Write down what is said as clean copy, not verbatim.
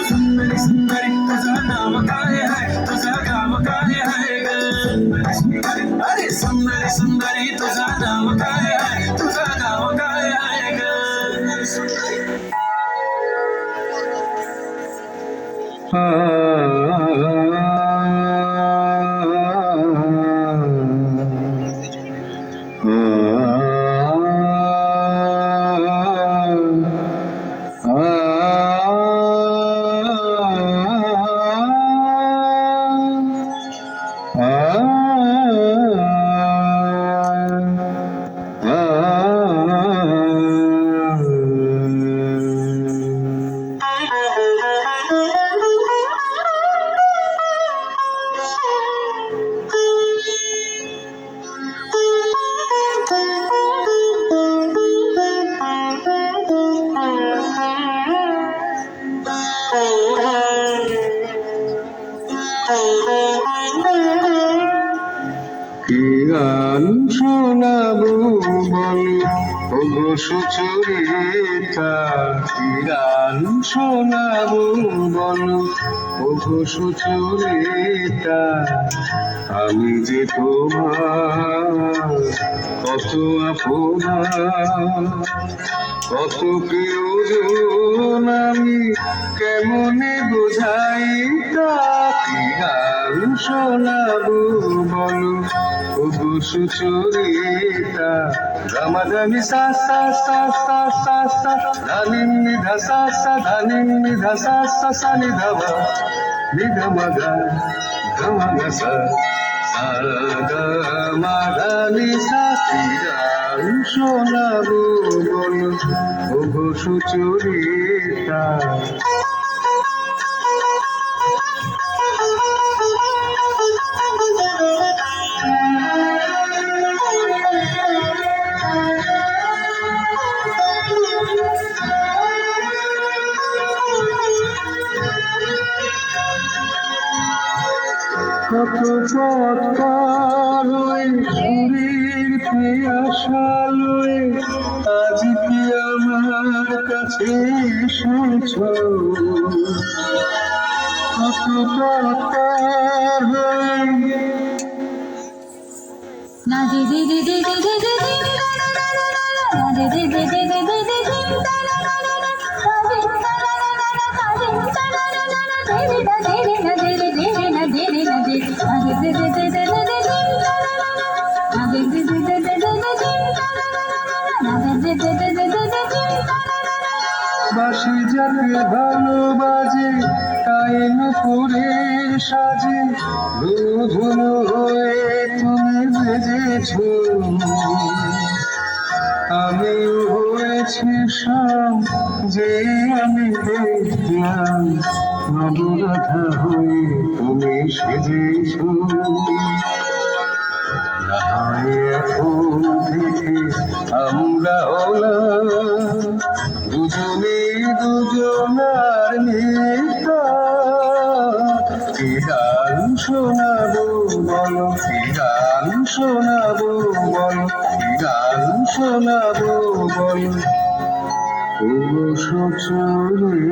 सुंदरी सुंदरी तुझं नाव काय आहे, तुझं गाव काय आहे ग? अरे सुंदरी सुंदरी तुझं नाव काय आहे, तुझं गाव काय आहे ग? কি গান শোনাবো বলো ওগো সুচরিতা, কি গান শোনাবো বলো ওগো সুচরিতা, আমি যে তোমার কত আপনা, কত প্রিয়জন আমি কেমনে বোঝাই তা। কি গান শোনাবো বলো ওগো সুচরিতা, রামাধানি সা সা সা সা সা সা ধানি নিধা সা সা ধানি নিধা সা সা সা নিধা মা নিধা মা গা মা গা সা সা গা মা ধানি সা। কি গান শোনাবো বলো ওগো সুচরিতা, কত পথ পার হয়ে সুরের পিয়াসা লয়ে আজ কি আমার কাছে এসেছ, কত পথ পার হয়ে না দি দি দি দি দি দি দি দি দি দি দি দি বাসি যাকে ভালোবাজে তাই নুপুরের সাজে ধুধুলো হয়ে তুমি বেজেছ, আমিও হয়েছি সব যে আমি দেখলাম নবরাধা হয়ে তুমি সেজেছ। এখন থেকে আমরা হলাম দুজনে দুজনার নেতা। কি গান শোনাবো বলো, কি গান শোনাবো বলো, কি গান শোনাবো বলো ওগো সুচরিতা।